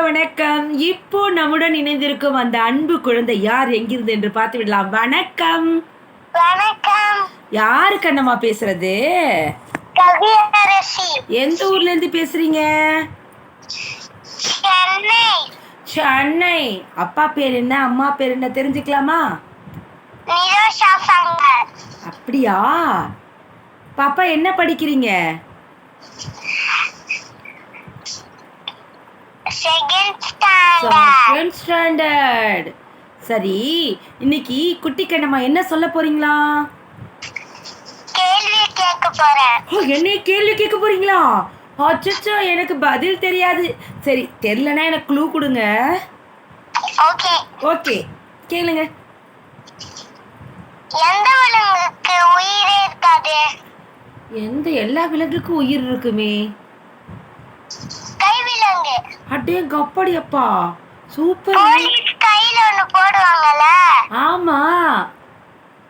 வணக்கம். இப்போ நம்முடன் இணைந்திருக்கும் அந்த அன்பு குழந்தை யார், எங்கிருந்து என்று பார்த்து விடலாம். வணக்கம். வணக்கம். யாரு கண்ணம்மா பேசுறது? கவியரசி. எந்த ஊர்ல இருந்து பேசுறீங்க? சென்னை. சென்னை. அப்பா பேர் என்ன, அம்மா பேர் என்ன தெரிஞ்சுக்கலாமா? நிரோஷா சங்கர். அப்படியா? பாப்பா என்ன படிக்கிறீங்க? Second standard. சரி, இன்னைக்கு குட்டி கண்ணம்மா என்ன சொல்ல போறீங்களா? கேள்வி கேட்க போறேன். என்ன கேள்வி கேட்க போறீங்களா? அச்சச்சோ, எனக்கு பதில் தெரியாது. சரி, தெரியலனா எனக்கு க்ளூ கொடுங்க. ஓகே ஓகே, கேளுங்க. எந்த விலங்குக்கு உயிரே இருக்காது? எல்லா விலங்குக்கும் உயிர் இருக்குமே. கைவிலங்கு. அடே கப்படியப்பா, சூப்பர். போலீஸ் கையில ஒண்ணு போடுவாங்கல்ல, ஆமா,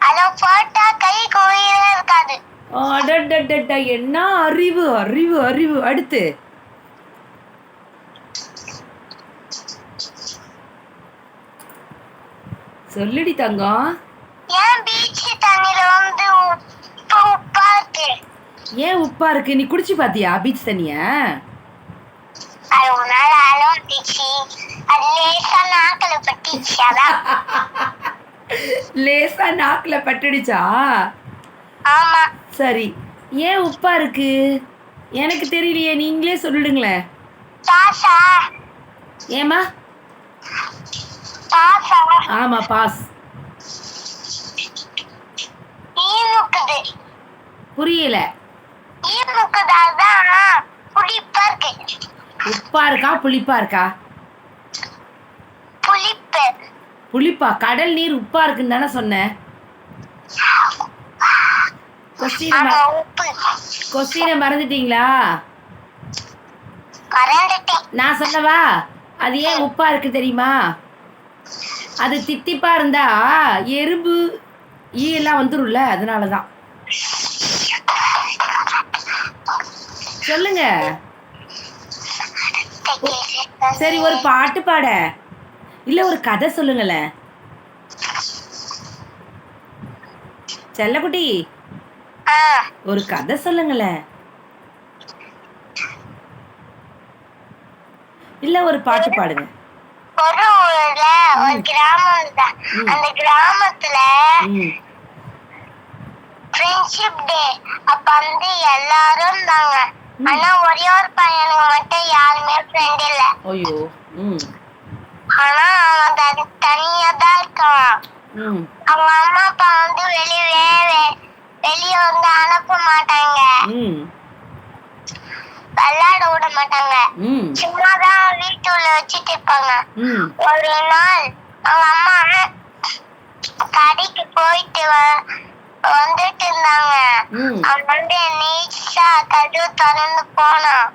அத போட்டா கைக்கு உயிரே இருக்காது. அடடடட, என்ன அறிவு அறிவு அறிவு. அடுத்து சொல்லுடி தங்கம். ஏன் பீச் தண்ணில வந்து உப்பா இருக்கு? ஏன் உப்பா இருக்கு? நீ குடிச்சு பாத்தியா பீச் தண்ணிய? அது ஒரு நாள் அலோட்டிச்சு, அது லேசா நாக்கல பட்டுச்சு. அதான். லேசா நாக்குல பட்டுடுச்சா? ஆமா. சரி, ஏன் உப்பா இருக்கு? எனக்கு தெரியலையே, நீங்களே சொல்லிடுங்களேன். பாசா. ஏமா? பாசா. ஆமா, பாஸ். ஈமுக்குது. புரியல. ஈமுக்குதாதான் புளிப்பா இருக்கு. உப்பா இருக்கா புளிப்பா இருக்கா? புளிப்பு. புளிப்பா? கடல் நீர் உப்பா இருக்குன்னு தானே சொன்னேன். கொஸ்டினை மறந்துட்டீங்களா? நான் சொல்லவா? அது ஏன் உப்பா இருக்கு தெரியுமா? அது தித்திப்பா இருந்தா எறும்பு ஈ எல்லாம் வந்துரும்ல, அதனாலதான். சொல்லுங்க. சரி, ஒரு பாட்டு பாட இல்ல ஒரு கதை சொல்லுங்களேன். செல்லக்குட்டி, ஒரு கதை சொல்லுங்களேன். இல்ல ஒரு பாட்டு பாடுங்க. ஒரு ஊர்ல ஒரு கிராமம் இருந்தா. அந்த கிராமத்துல ஃப்ரெண்ட்ஷிப் டே அப்ப வந்து எல்லாரும் இருந்தாங்க. ஆனா ஒரே ஒரு பையனுக்கு மட்டும் யாருமே ஃப்ரெண்ட் இல்ல. ஐயோ. ஆனா அவன் தனியா தான் இருக்கான். அவங்க அம்மா அப்பா வந்து வெளியே வந்து அனுப்ப மாட்டாங்க, விளையாட விட மாட்டாங்க. சும்மாதான் வீட்டுல வச்சுட்டு இருப்பாங்க. ஒரு நாள் அவங்க அம்மா கடைக்கு போயிட்டு வந்துட்டு இருந்தாங்க. அவன் வந்து நீச்சா கதவு திறந்து போனான்.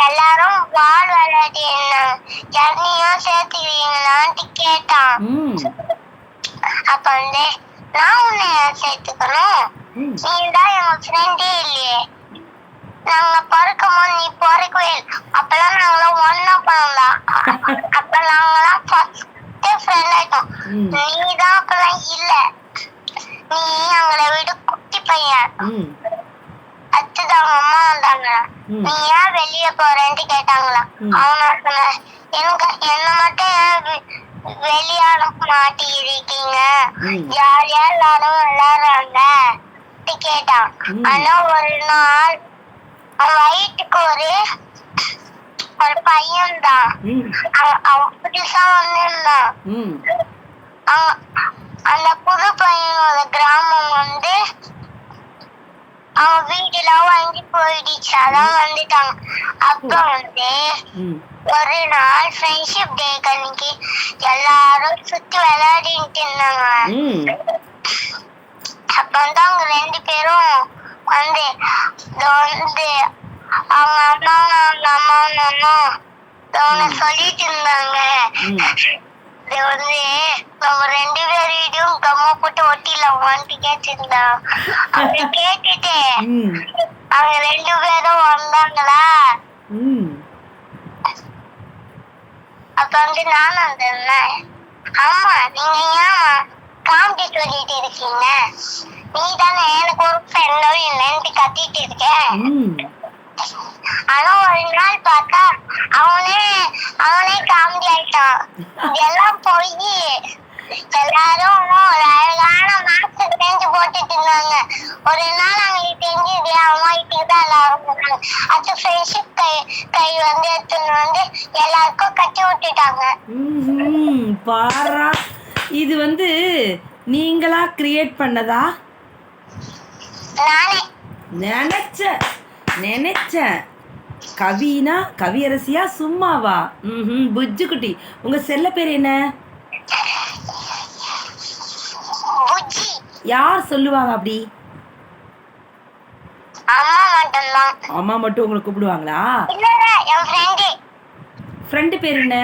எல்லாரும் பால் விளையாடி இருந்தாங்க. ஜர்னியும் சேர்த்துக்கிறீங்களான்ட்டு கேட்டான். அப்ப வந்து நான் உன்னை சேர்த்துக்கணும், நீ தான் எங்க ஃப்ரெண்டே இல்லையே, நாங்க பிறக்கும் போது நீ பிறக்கவே இல்லை, அப்பெல்லாம் நாங்களாம் ஒன்னா பண்ணலாம், அப்ப நாங்களாம் ஃப்ரெண்ட் ஆயிட்டோம், நீதான் அப்பெல்லாம் இல்ல, நீ அவங்கள விட குட்டி பையன். அடுத்தது அவங்க அம்மா வந்தாங்க. நீ ஏன் வெளியே போறேன்ட்டு கேட்டாங்களா. அவன சொன்ன, என்ன மட்டும் வெளியே அனுப்ப மாட்டேங்கிறீங்க, ஜாலியா எல்லாரும் விளையாடுறாங்க கேட்டான். ஆனா ஒரு நாள் அவன் வயிற்றுக்கு ஒரு பையன் தான், அவன் புதுசா வந்திருந்தான். அந்த புது பையனோட கிராமம் வந்து அவன் வீட்டுலாம் வாங்கி போயிடுச்சு, அதான் வந்துட்டாங்க. அப்ப வந்து ஒரு நாள் ஃப்ரெண்ட்ஷிப் டே அன்னைக்கு எல்லாரும் சுத்தி விளையாடிட்டு இருந்தாங்க. அப்ப வந்து அவங்க ரெண்டு பேரும் வந்து அவங்க அம்மா சொல்லிட்டு இருந்தாங்க. நம்ம ரெண்டு பேரும் கம்மா போட்டு ஒட்டிடலாமான்ட்டு கேட்டிருந்தான். அப்படி கேட்டுட்டு அவங்க ரெண்டு பேரும் வந்தாங்களா. அப்ப வந்து நானும் வந்திருந்தேன். ஆமா நீங்க ஏன் காமெடி சொல்லிட்டு இருக்கீங்க? நீ தானே எனக்கு ஒரு ஃப்ரெண்டோ இல்லைன்னு கத்திட்டு இருக்க. ஆனா ஒரு நாள் பார்த்தா அவனே காமெடி ஆயிட்டான். இதெல்லாம் போய் எல்லாரும் ஒரு அழகான மாஸ்க் செஞ்சு போட்டுட்டு இருந்தாங்க. ஒரு நாள் அவங்களுக்கு தெரிஞ்சது அம்மா வீட்டுக்கு தான் எல்லாரும் போனாங்க. அது ஃப்ரெண்ட்ஷிப் கை வந்து எடுத்துன்னு வந்து எல்லாருக்கும் கட்டி விட்டுட்டாங்க. பாரா, இது வந்து நீங்களா கிரியேட் பண்ணதா? நானே நினைச்சேன். கவினா கவியரசியா சும்மாவா? புஜ்ஜு குட்டி. உங்க செல்ல பேர் என்ன? யார் சொல்லுவாங்க அப்படி? அம்மா மட்டும் உங்களை கூப்பிடுவாங்களா? ஃப்ரெண்டு பேர் என்ன?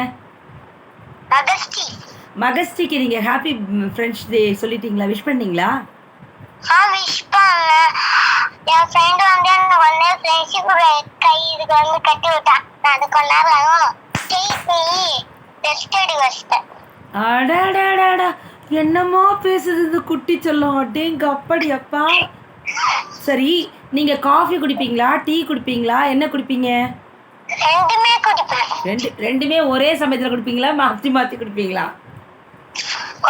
மகஸ்டிக்கு நீங்க ஹாப்பி ஃப்ரெண்ட்ஸ் டே சொல்லிட்டீங்களா? விஷ் பண்ணீங்களா? விஷ் பண்ண என் ஃப்ரெண்ட் வந்து எனக்கு வந்து ஃப்ரெண்ட்ஷிப் கை இதுக்கு வந்து கட்டி விட்டான். நான் அது கொஞ்ச நேரம் டெஸ்ட் எடுக்க வச்சிட்டேன். அடாடாடாடா, என்னமோ பேசுது இந்த குட்டி சொல்லும். அடேங்க அப்படி அப்பா. சரி, நீங்க காஃபி குடிப்பீங்களா, டீ குடிப்பீங்களா, என்ன குடிப்பீங்க? ரெண்டுமே குடிப்பேன். ரெண்டுமே ஒரே சமயத்துல குடிப்பீங்களா, மாத்தி மாத்தி குடிப்பீங்களா?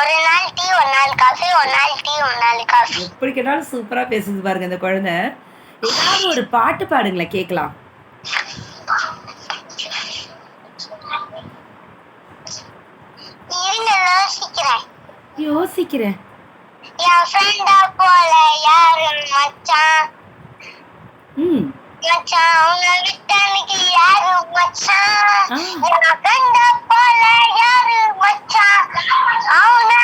ஒரு நாள் டீ, ஒரு நாள் காஃபி, ஒரு நாள் டீ, ஒரு நாள் காஃபி. எப்படி கேட்டாலும் சூப்பரா பேசுது பாருங்க இந்த குழந்தை. ஏதாவது ஒரு பாட்டு பாடுங்களேன் கேட்கலாம். யோசிக்கிறேன். என் ஃப்ரெண்டா போல யாரு மச்சான்? மச்சான் அவங்க விட்டானுக்கு யாரு மச்சான்? என் ஃப்ரெண்டா போல யாரு மச்சான்? அவங்க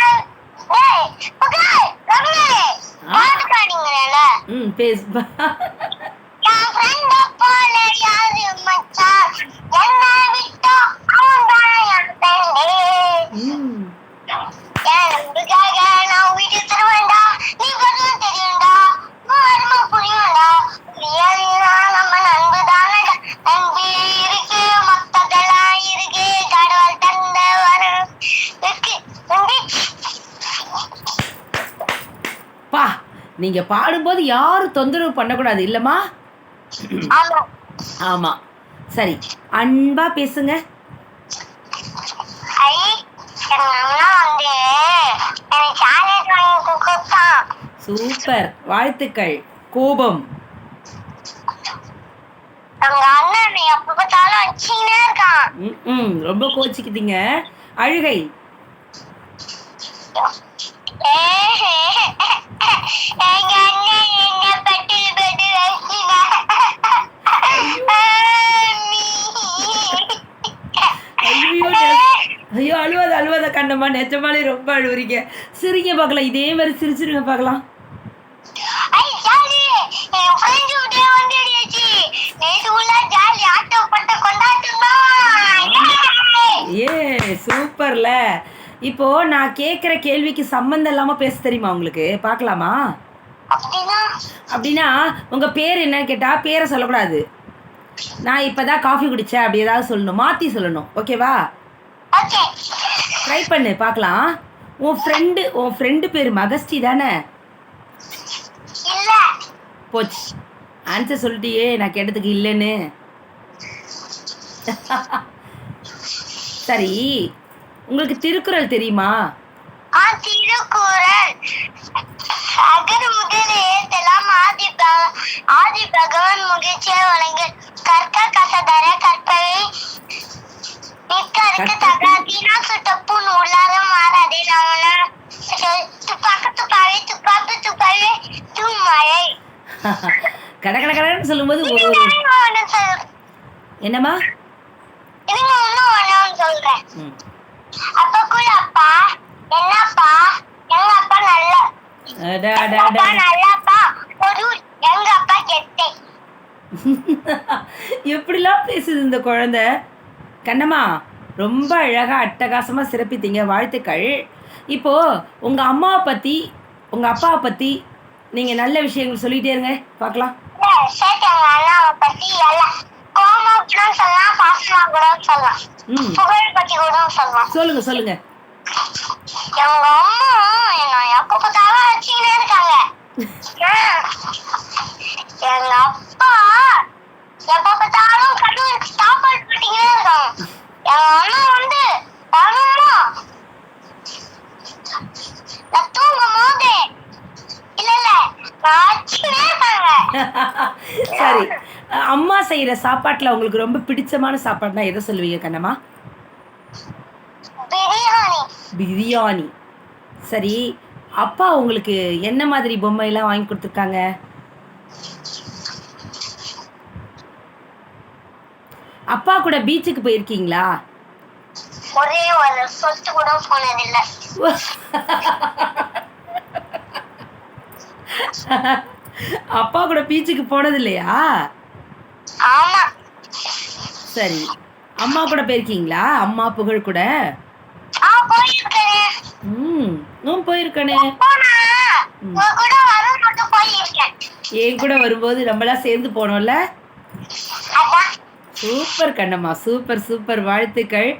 பாட்டு பாடுங்களேல. பேசுபா. என் ஃப்ரெண்டா போல யாரு மச்சான்? என்ன விட்டா அவன் தான் என் ஃப்ரெண்டு. நான் வீட்டு தருவேன்டா, நீ பதிலும் தெரியும்டா, வருமா புரியும்டா, நம்ம நண்பு தானடா, நண்பு இருக்கு மொத்ததெல்லாம் இருக்கு, கடவுள் தந்த வரும் இருக்கு. பா, நீங்க பாடும்போது யாரும் தொந்தரவு பண்ணக்கூடாது இல்லம்மா? ஆமா. சரி, அன்பா பேசுங்க. சூப்பர், வாழ்த்துக்கள். கோபம்? ரொம்ப கோச்சிக்கிட்டீங்க. அழுகை? ஐயோ, அழுவாத கண்ணம்மா, நிஜமாலே ரொம்ப அழுவுறீங்க. சிரிங்க பார்க்கலாம், இதே மாதிரி சிரிச்சிருங்க பார்க்கலாம். ஏ சூப்பர்ல. இப்போ நான் கேட்குற கேள்விக்கு சம்மந்தம் இல்லாம பேச தெரியுமா உங்களுக்கு? பார்க்கலாமா? அப்படின்னா உங்க பேர் என்னன்னு கேட்டா பேரை சொல்லக்கூடாது. நான் இப்பதான் காஃபி குடிச்சேன் அப்படி ஏதாவது சொல்லணும், மாத்தி சொல்லணும். ஓகேவா? ட்ரை பண்ணு பார்க்கலாம். உன் ஃப்ரெண்டு பேர் மகஸ்டி தானே? போச்சு, ஆன்சர் சொல்லிட்டியே நான் கேட்டதுக்கு இல்லைன்னு. சரி, உங்களுக்கு திருக்குறள் தெரியுமா? திருக்குறள் அகர முதல் எழுத்தெல்லாம் ஆதி பகவான் முகிழ்ச்சியை வழங்க கற்க கசதர கற்பவை நிற்க தகாதீனா சுட்டப்புண் உள்ளார மாறாதே நாமனா துப்பாக்கு துப்பாவே தூமழை. கடன்னு சொல்லும்போது என்னம்மா? சொல்றேன். அப்பா அப்பா என்னப்பா எங்க அப்பா நல்லாப்பா ஒரு எங்க அப்பா கெட்டே. எப்படிலாம் பேசுது இந்த குழந்தை. கண்ணம்மா, ரொம்ப அழகா அட்டகாசமா சிறப்பித்தீங்க, வாழ்த்துக்கள். இப்போ உங்க அம்மாவை பத்தி உங்க அப்பாவை பத்தி நீங்க நல்ல விஷயங்கள் சொல்லிட்டே இருங்க பார்க்கலாம். அண்ணாவை பத்தி எல்லாம் கோமா கூட சொல்லலாம், பாசமா கூட சொல்லலாம், ம் புகழ் பத்தி கூட சொல்லலாம். சொல்லுங்க சொல்லுங்க. எங்க அம்மா என்ன எப்ப பார்த்தாலும் வச்சுக்கிட்டே இருக்காங்க. எங்க அப்பா எப்ப பார்த்தாலும் கடவுளுக்கு சாப்பாடு போட்டுக்கிட்டே இருக்காங்க. எங்க அம்மா வந்து அம்மா நான் தூங்கும் போது இல்ல நான் வச்சுக்கிட்டே இருக்காங்க. சரி, அம்மா செய்யற சாப்பாட்டுல உங்களுக்கு ரொம்ப பிடிச்சமான சாப்பாடுனா எதை சொல்லுவீங்க கண்ணம்மா? பிரியாணி. பிரியாணி. சரி, அப்பா உங்களுக்கு என்ன மாதிரி பொம்மையெல்லாம் வாங்கி கொடுத்துருக்காங்க? அப்பா கூட பீச்சுக்கு போயிருக்கீங்களா? ஒரே ஒரு சொத்து கூட போனதில்லை. அப்பா கூட பீச்சுக்கு போனது இல்லையா? ஆமா. சரி, அம்மா கூட போயிருக்கீங்களா? அம்மா புகழ் கூட? போயிருக்கேன். நான் போயிருக்கேனே. உங்க கூட வரும்போது போயிருக்கேன். என் கூட வரும்போது நம்மளாம் சேர்ந்து போனோம்ல. அதான். சூப்பர் கண்ணம்மா, சூப்பர் சூப்பர், வாழ்த்துக்கள்.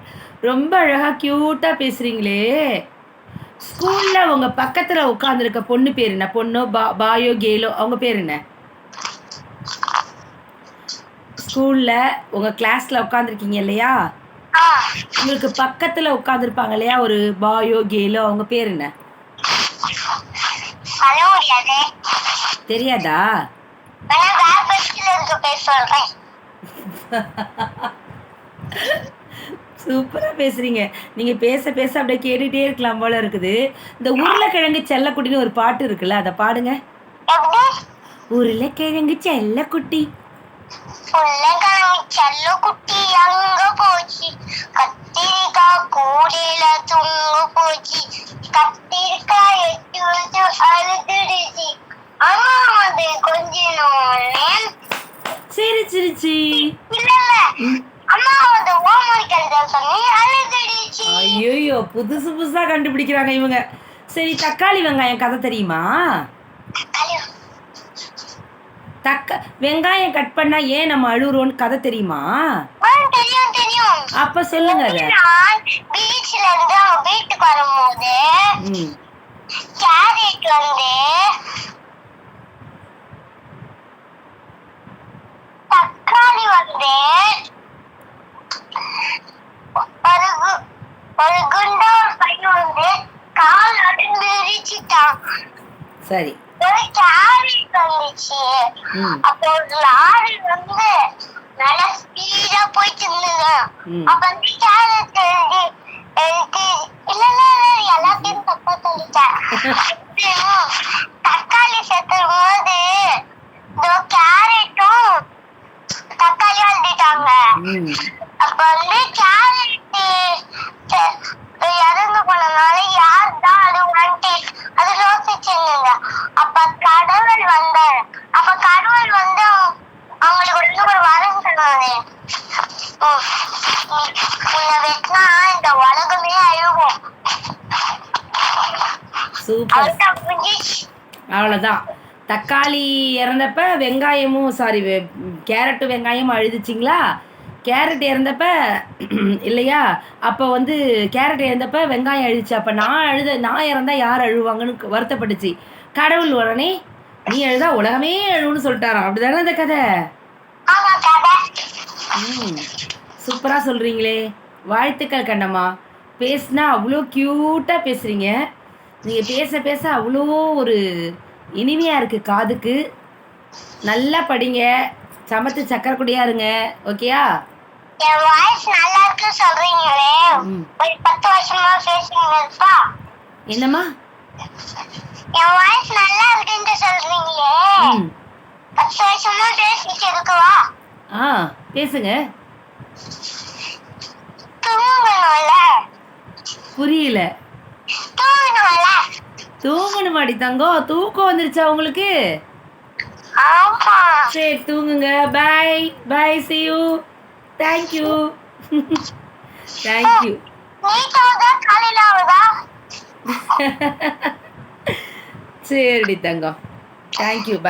ரொம்ப அழகா கியூட்டா பேசுறீங்களே. ஸ்கூல்ல உங்க பக்கத்துல உட்கார்ந்துருக்க பொண்ணு பேர் என்ன? பொண்ணோ பாயோ கேலோ, அவங்க பேர் என்ன? ஸ்கூல்ல உங்க கிளாஸ்ல உட்காந்துருக்கீங்க இல்லையா, உங்களுக்கு பக்கத்துல உட்காந்துருப்பாங்க இல்லையா ஒரு பாயோ கேலோ, அவங்க பேர் என்ன? தெரியாதா? சூப்பரா பேசுறீங்க. நீங்க பேச பேச அப்படியே கேட்டுட்டே இருக்கலாம் போல இருக்குது. இந்த உருளைக்கிழங்கு செல்லக்குட்டின்னு ஒரு பாட்டு இருக்குல்ல, அதை பாடுங்க. உருளைக்கிழங்கு செல்லக்குட்டி செல்லக்குட்டி அங்க போச்சு, கத்திரிக்காய் கூடையில தூங்க போச்சு, கத்திரிக்காய் எட்டு அழுதுடுச்சு, அம்மா அது கொஞ்ச நாள் சிரிச்சிருச்சு. இல்ல அம்மா அது ஹோம்வொர்க் எழுத சொல்லி அழுதுடுச்சு. ஐயோ, புதுசு புதுசா கண்டுபிடிக்கிறாங்க இவங்க. சரி, தக்காளி வெங்காயம் கதை தெரியுமா? வெங்காயம் கட் பண்ணா ஏன் நம்ம அழுறோம்னு கதை தெரியுமா? தெரியும் தெரியும். அப்ப சொல்லுங்க. பீச்ல இருந்து அவங்க வீட்டுக்கு வரும்போது கேரட் வந்து தக்காளி வந்து ஒரு குண்டா பையன் வந்து கால் அடிந்து விரிச்சிட்டான். சரி, ஒரு கேரட் வந்துச்சு. அப்போ ஒரு லாரி வந்து நல்ல ஸ்பீடா போயிட்டு இருந்தது. அப்ப வந்து கேரட் இல்ல எல்லாத்தையும் தப்பா சொல்லிட்டேன். தக்காளி சேர்த்தும் போது கேரட்டும் தக்காளியும் அழுதிட்டாங்க. அப்ப வந்து கேரட் இறந்து போனதுனால யார் தான் அழுவான்ட்டு அது யோசிச்சுங்க. அப்ப கடவுள் வந்தாரு. அப்ப கடவுள் வந்து அவங்களுக்கு வந்து ஒரு வரம் சொன்னாரு, உன்னை வெட்டினா இந்த உலகமே அழுகும். அவ்வளவுதான். தக்காளி இறந்தப்ப வெங்காயமும் கேரட்டும் வெங்காயமும் அழுதுச்சிங்களா? கேரட் இறந்தப்ப இல்லையா, அப்போ வந்து கேரட் இறந்தப்ப வெங்காயம் அழுதுச்சு. அப்போ நான் இறந்தா யார் அழுவாங்கன்னு வருத்தப்பட்டுச்சு. கடவுள் உடனே நீ அழுதா உலகமே அழுவுன்னு சொல்லிட்டாராம். அப்படிதானே அந்த கதை? சூப்பரா சொல்றீங்களே, வாழ்த்துக்கள் கண்ணம்மா. பேசுனா அவ்வளோ கியூட்டா பேசுறீங்க. நீங்க பேச பேச அவ்வளோ ஒரு இனிமையா இருக்கு காதுக்கு. நல்லா படிங்க, சமத்து சக்கரக்குடியா இருங்க. ஓகேயா? என் வாய்ஸ் நல்லா இருக்கு சொல்றீங்களே, ஒரு 10 வருஷமா பேசுறீங்கப்பா. என்னம்மா? என் வாய்ஸ் நல்லா இருக்குன்னு சொல்றீங்களே, 10 வருஷமா பேசிட்டு இருக்கவா? பேசுங்க. தூங்கணும்ல. புரியல. தூங்கணும்ல. தூங்கணுமாடி தங்கம்? தூக்கம் வந்துருச்சா உங்களுக்கு? ஆமா. சரி, தூங்குங்க. Bye bye, see you. Thank you. Thank you. நீட்டாவதா காலையில ஆவதா? சரிடி தங்கம். Thank you. Bye.